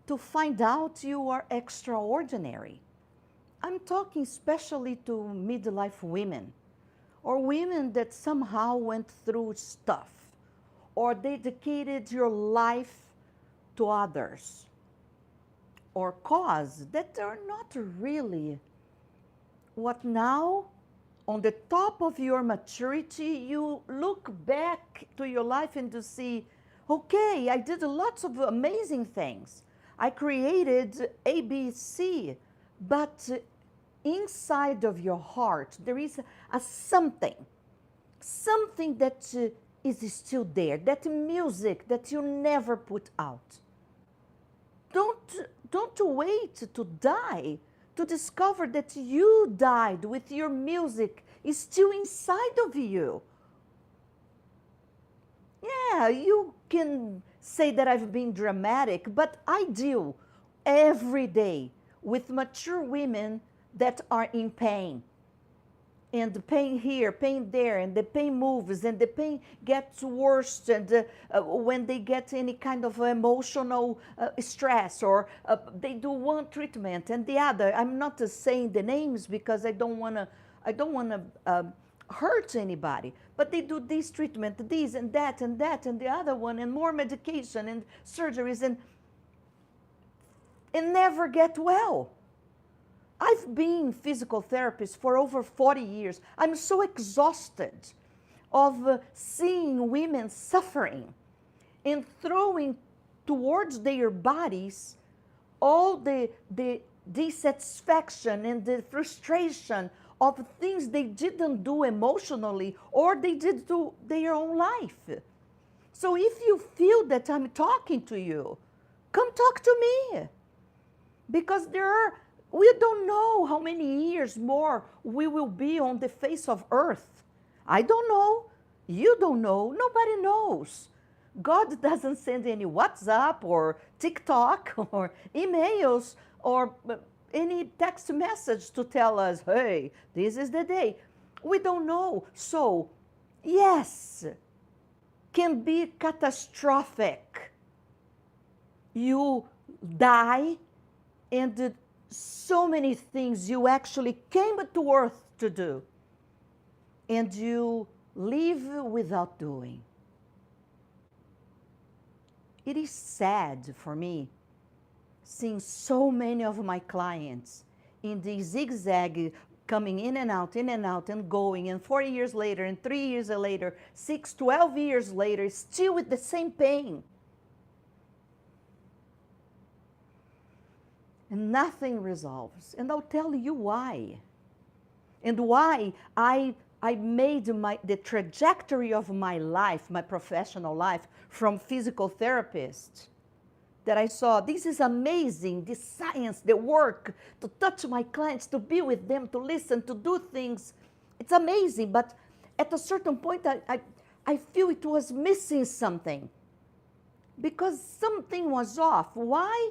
to find out you are extraordinary. I'm talking especially to midlife women, or women that somehow went through stuff, or dedicated your life to others, or cause that are not really what now, on the top of your maturity, you look back to your life and to see, okay, I did lots of amazing things. I created ABC, but inside of your heart, there is a something that is still there, that music that you never put out. Don't wait to die to discover that you died with your music is still inside of you. Yeah, you can say that I've been dramatic, but I deal every day with mature women that are in pain. And the pain here, pain there, and the pain moves, and the pain gets worse, and when they get any kind of emotional stress, or they do one treatment and the other. I'm not saying the names because I don't want to hurt anybody, but they do this treatment, this and that, and that, and the other one, and more medication and surgeries, and never get well. I've been physical therapist for over 40 years. I'm so exhausted of seeing women suffering and throwing towards their bodies all the dissatisfaction and the frustration of things they didn't do emotionally or they did to their own life. So if you feel that I'm talking to you, come talk to me. Because we don't know how many years more we will be on the face of earth. I don't know. You don't know. Nobody knows. God doesn't send any WhatsApp or TikTok or emails or any text message to tell us, hey, this is the day. We don't know. So, yes, can be catastrophic. You die and so many things you actually came to earth to do, and you live without doing. It is sad for me seeing so many of my clients in the zigzag coming in and out and going, and 4 years later, and 3 years later, 6, 12 years later, still with the same pain. And nothing resolves. And I'll tell you why. And why I made the trajectory of my life, my professional life, from physical therapist, that I saw, this is amazing, the science, the work, to touch my clients, to be with them, to listen, to do things. It's amazing, but at a certain point, I feel it was missing something. Because something was off. Why?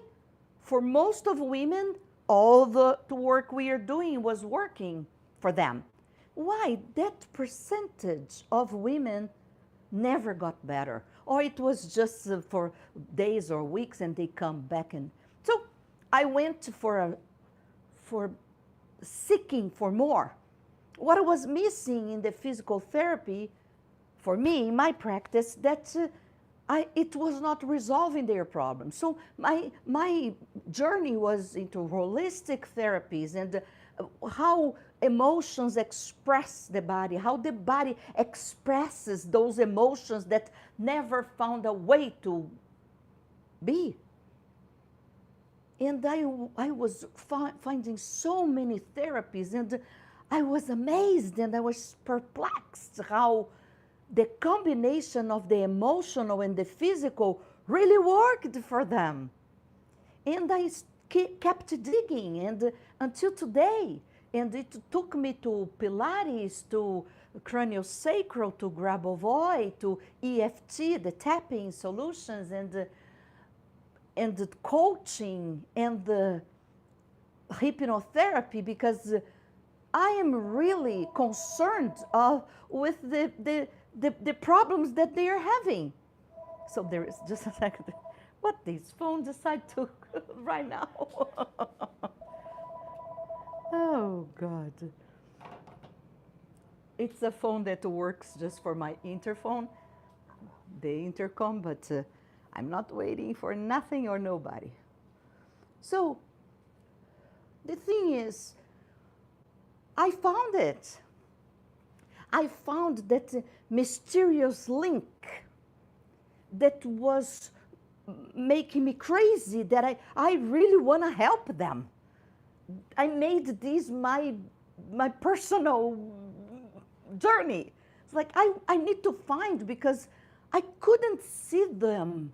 For most of women, all the work we are doing was working for them. Why? That percentage of women never got better. Or it was just for days or weeks and they come back. And so I went for seeking for more. What was missing in the physical therapy, for me, in my practice, that it was not resolving their problems. So my journey was into holistic therapies and how emotions express the body, how the body expresses those emotions that never found a way to be. And I was finding so many therapies, and I was amazed and I was perplexed how the combination of the emotional and the physical really worked for them. And I kept digging, and until today. And it took me to Pilates, to craniosacral, to Grabovoi, to EFT, the tapping solutions, and the coaching, and the hypnotherapy, because I am really concerned with the problems that they are having. So there is just a second. What this phone decided to right now. Oh, God. It's a phone that works just for my interphone, the intercom, but I'm not waiting for nothing or nobody. So the thing is, I found it. I found that mysterious link that was making me crazy, that I really want to help them. I made this my personal journey. It's like I need to find, because I couldn't see them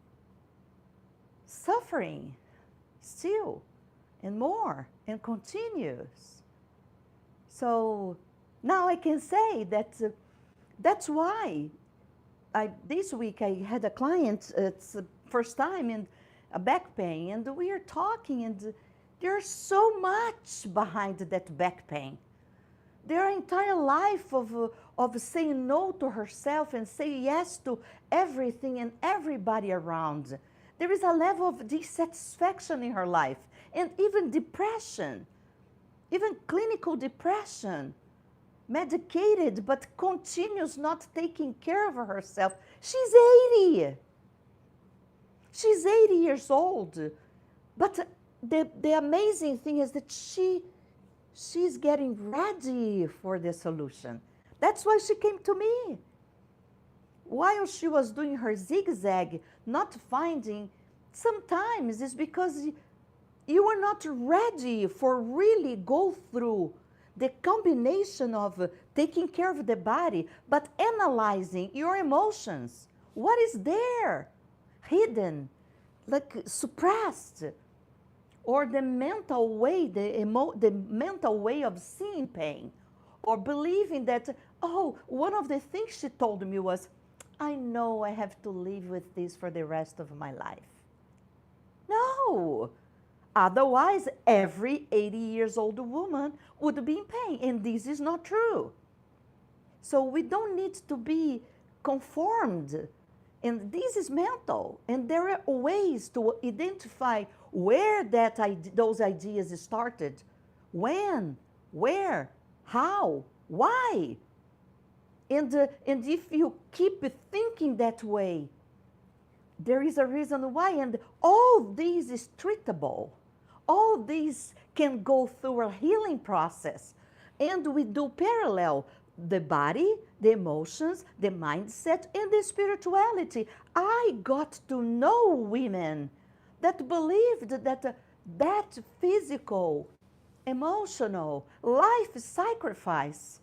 suffering still and more and continuous. So now I can say that that's why this week I had a client, it's the first time, in a back pain, and we are talking, and there's so much behind that back pain. Their entire life of saying no to herself and say yes to everything and everybody around. There is a level of dissatisfaction in her life, and even depression, even clinical depression, medicated but continues not taking care of herself. She's 80. She's 80 years old. But the amazing thing is that she's getting ready for the solution. That's why she came to me. While she was doing her zigzag, not finding, sometimes it's because you are not ready for really go through the combination of taking care of the body, but analyzing your emotions. What is there? Hidden, like suppressed, or the mental way, the mental way of seeing pain, or believing that, oh, one of the things she told me was, I know I have to live with this for the rest of my life. No. Otherwise, every 80 years old woman would be in pain, and this is not true. So we don't need to be conformed, and this is mental, and there are ways to identify where those ideas started, when, where, how, why. And if you keep thinking that way, there is a reason why, and all this is treatable. All these can go through a healing process. And we do parallel the body, the emotions, the mindset, and the spirituality. I got to know women that believed that that physical, emotional, life sacrifice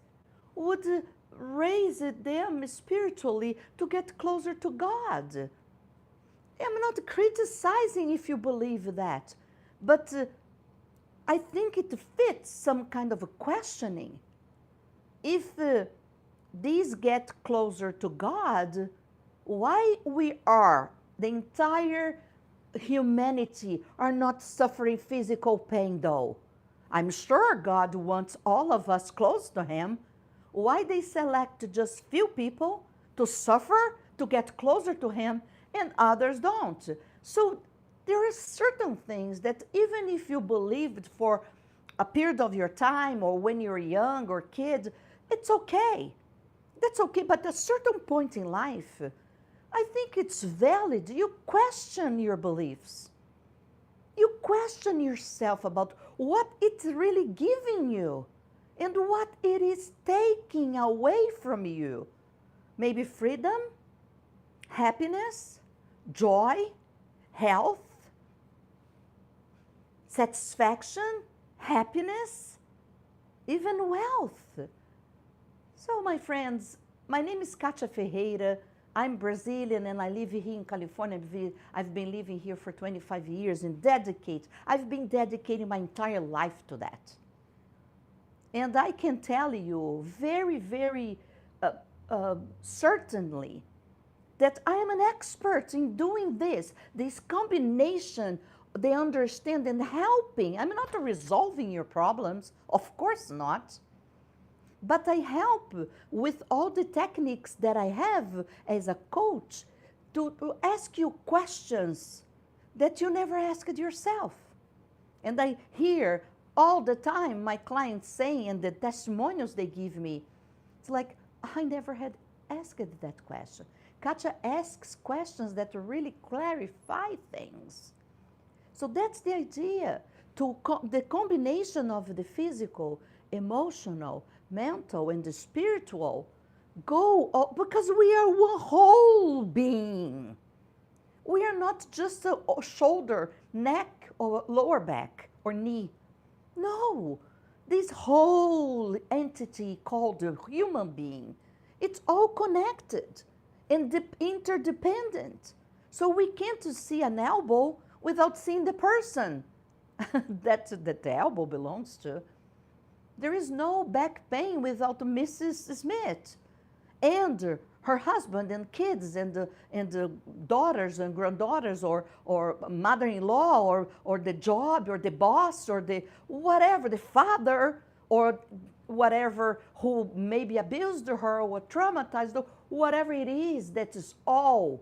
would raise them spiritually to get closer to God. I'm not criticizing if you believe that. But I think it fits some kind of a questioning. If these get closer to God, why we are, the entire humanity, are not suffering physical pain though? I'm sure God wants all of us close to Him. Why they select just few people to suffer, to get closer to Him, and others don't? So there are certain things that even if you believed for a period of your time, or when you're young or kid, it's okay. That's okay, but at a certain point in life, I think it's valid. You question your beliefs. You question yourself about what it's really giving you and what it is taking away from you. Maybe freedom, happiness, joy, health, satisfaction, happiness, even wealth. So, my friends, my name is Katia Ferreira. I'm Brazilian and I live here in California. I've been living here for 25 years and I've been dedicating my entire life to that. And I can tell you very, very certainly that I am an expert in doing this combination, the understand and helping. I'm not resolving your problems, of course not. But I help with all the techniques that I have as a coach to ask you questions that you never asked yourself. And I hear all the time my clients saying, and the testimonials they give me, it's like, I never had asked that question. Katia asks questions that really clarify things. So that's the idea, the combination of the physical, emotional, mental, and the spiritual because we are one whole being. We are not just a shoulder, neck, or lower back, or knee. No, this whole entity called the human being, it's all connected and interdependent. So we can't see an elbow without seeing the person that the elbow belongs to. There is no back pain without Mrs. Smith and her husband and kids and the daughters and granddaughters or mother-in-law or the job or the boss or the whatever, the father or whatever who maybe abused her or traumatized her, whatever it is, that is all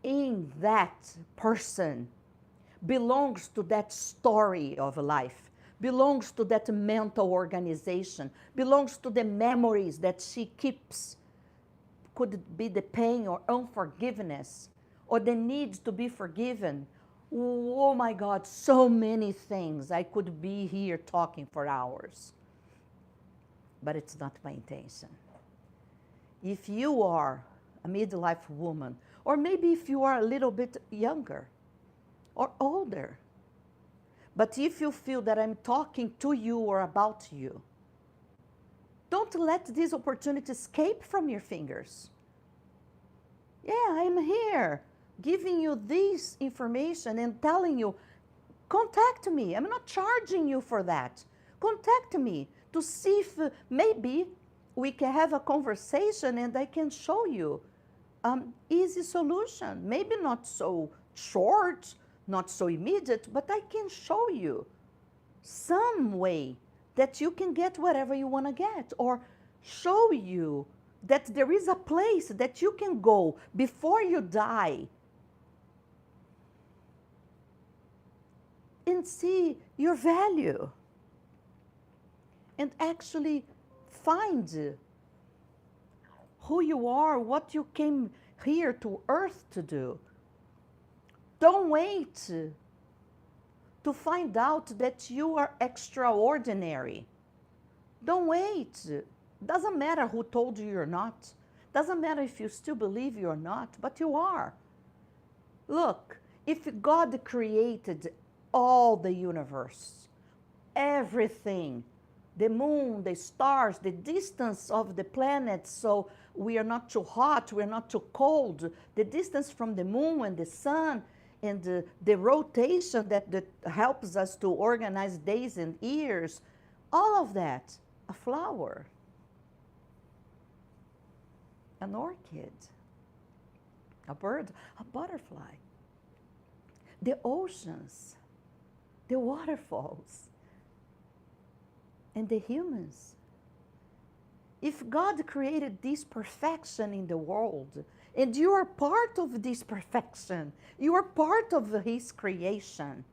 in that person, belongs to that story of life, belongs to that mental organization, belongs to the memories that she keeps. Could it be the pain or unforgiveness or the need to be forgiven? Oh my God, so many things. I could be here talking for hours. But it's not my intention. If you are a midlife woman, or maybe if you are a little bit younger or older, but if you feel that I'm talking to you or about you, don't let this opportunity escape from your fingers. Yeah, I'm here giving you this information and telling you, contact me. I'm not charging you for that. Contact me to see if maybe we can have a conversation and I can show you easy solution. Maybe not so short, not so immediate, but I can show you some way that you can get whatever you want to get, or show you that there is a place that you can go before you die and see your value and actually find who you are, what you came here to earth to do. Don't wait to find out that you are extraordinary. Don't wait. Doesn't matter who told you you're not. Doesn't matter if you still believe you're not, but you are. Look, if God created all the universe, everything, the moon, the stars, the distance of the planets, so we are not too hot, we're not too cold, the distance from the moon and the sun, and the rotation that helps us to organize days and years, all of that, a flower, an orchid, a bird, a butterfly, the oceans, the waterfalls, and the humans. If God created this perfection in the world, and you are part of this perfection, you are part of His creation,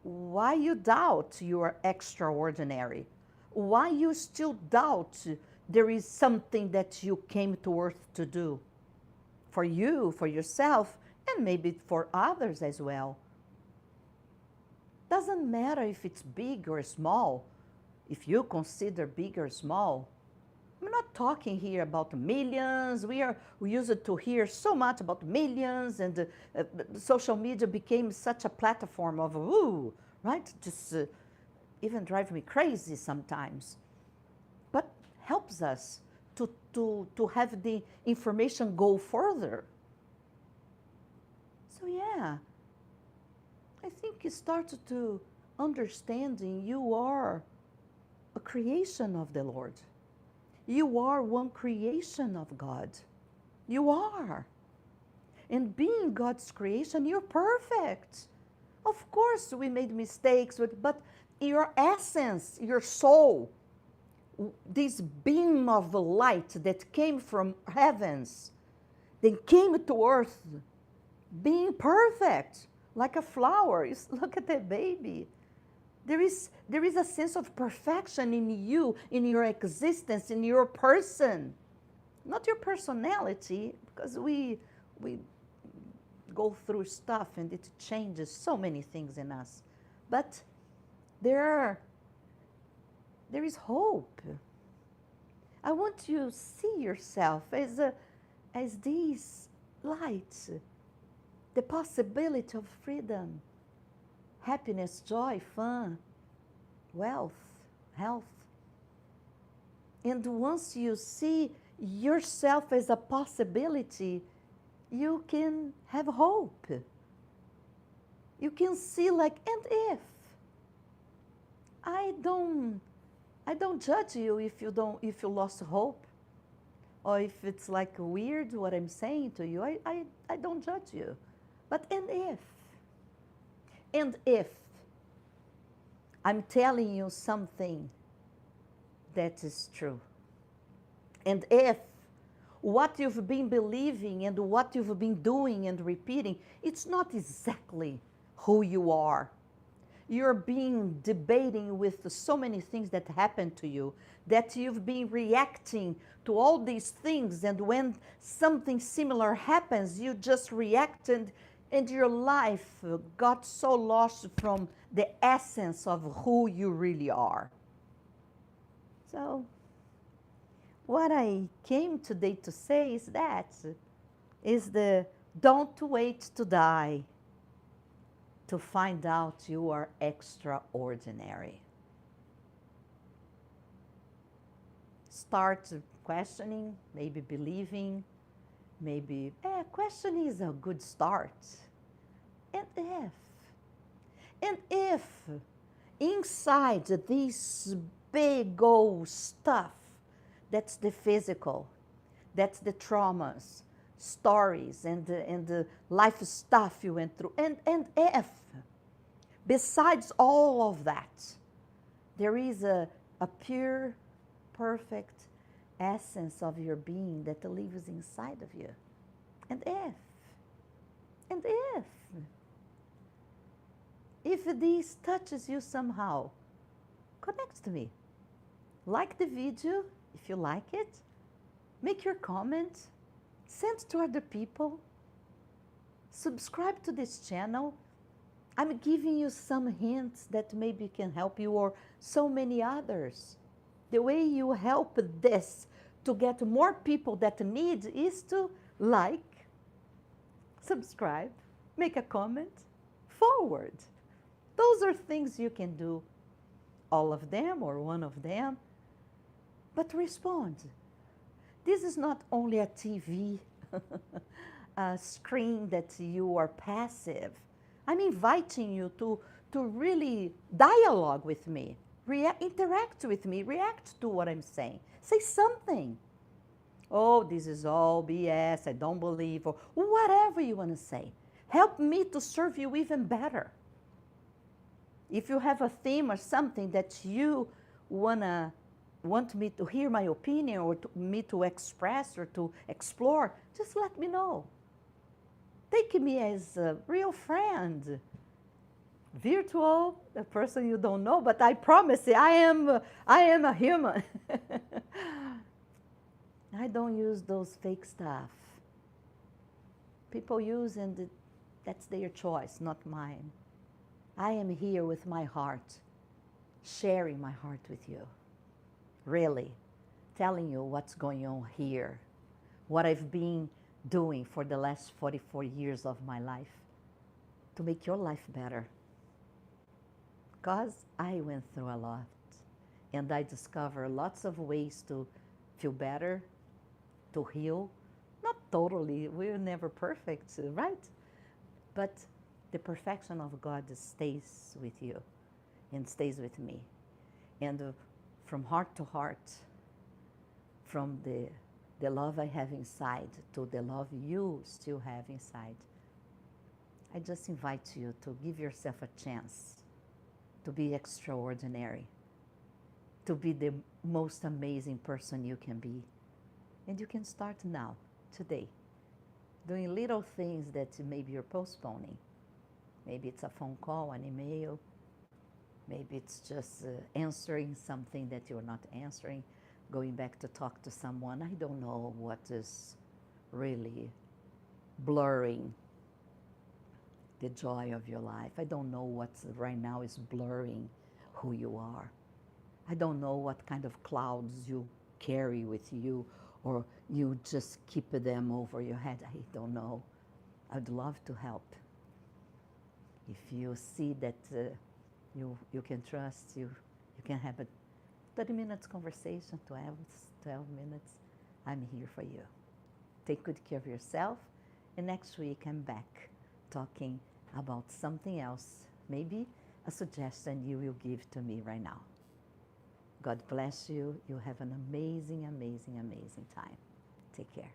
why you doubt you are extraordinary? Why you still doubt there is something that you came to earth to do? For you, for yourself, and maybe for others as well. Doesn't matter if it's big or small, if you consider big or small. I'm not talking here about millions. We used to hear so much about millions, and social media became such a platform of, ooh, right? Just even drive me crazy sometimes. But helps us to have the information go further. So yeah, I think you start to understanding you are a creation of the Lord. You are one creation of God. You are. And being God's creation, you're perfect. Of course, we made mistakes, but your essence, your soul, this beam of light that came from heavens, They came to earth being perfect, like a flower. Look at that baby. There is a sense of perfection in you, in your existence, in your person. Not your personality, because we go through stuff and it changes so many things in us. But there is hope. I want you to see yourself as these lights, the possibility of freedom, happiness, joy, fun, wealth, health. And once you see yourself as a possibility, you can have hope. You can see like, and if I don't judge you if you lost hope, or if it's like weird what I'm saying to you, I don't judge you. But and if I'm telling you something that is true, and if what you've been believing and what you've been doing and repeating, it's not exactly who you are. You're being debating with so many things that happen to you, that you've been reacting to all these things, and when something similar happens, you just react, and your life got so lost from the essence of who you really are. So what I came today to say is the don't wait to die to find out you are extraordinary. Start questioning, maybe believing, maybe questioning is a good start. And if inside this big old stuff, that's the physical, that's the traumas, stories, and the life stuff you went through. And if, besides all of that, there is a pure, perfect essence of your being that lives inside of you. And if this touches you somehow, connect to me. Like the video if you like it. Make your comment. Send to other people. Subscribe to this channel. I'm giving you some hints that maybe can help you, or so many others. The way you help this to get more people that need is to like, subscribe, make a comment, forward. Those are things you can do, all of them or one of them, but respond. This is not only a TV a screen that you are passive. I'm inviting you to really dialogue with me, interact with me, react to what I'm saying. Say something. Oh, this is all BS, I don't believe, or whatever you want to say. Help me to serve you even better. If you have a theme or something that you want me to hear my opinion, or me to express or to explore, just let me know. Take me as a real friend. Virtual, a person you don't know, but I promise you, I am a human. I don't use those fake stuff. People use, and that's their choice, not mine. I am here with my heart, sharing my heart with you. Really, telling you what's going on here, what I've been doing for the last 44 years of my life to make your life better. Because I went through a lot, and I discovered lots of ways to feel better, to heal. Not totally, we're never perfect, right? But the perfection of God stays with you and stays with me. And from heart to heart, from the love I have inside to the love you still have inside, I just invite you to give yourself a chance to be extraordinary, to be the most amazing person you can be. And you can start now, today. doing little things that maybe you're postponing. Maybe it's a phone call, an email. Maybe it's just answering something that you're not answering, going back to talk to someone. I don't know what is really blurring the joy of your life. I don't know what right now is blurring who you are. I don't know what kind of clouds you carry with you, or you just keep them over your head. I don't know. I'd love to help. If you see that you can trust, you can have a 30 minutes conversation, 12 minutes, I'm here for you. Take good care of yourself, and next week I'm back talking about something else, maybe a suggestion you will give to me right now. God bless you. You have an amazing, amazing, amazing time. Take care.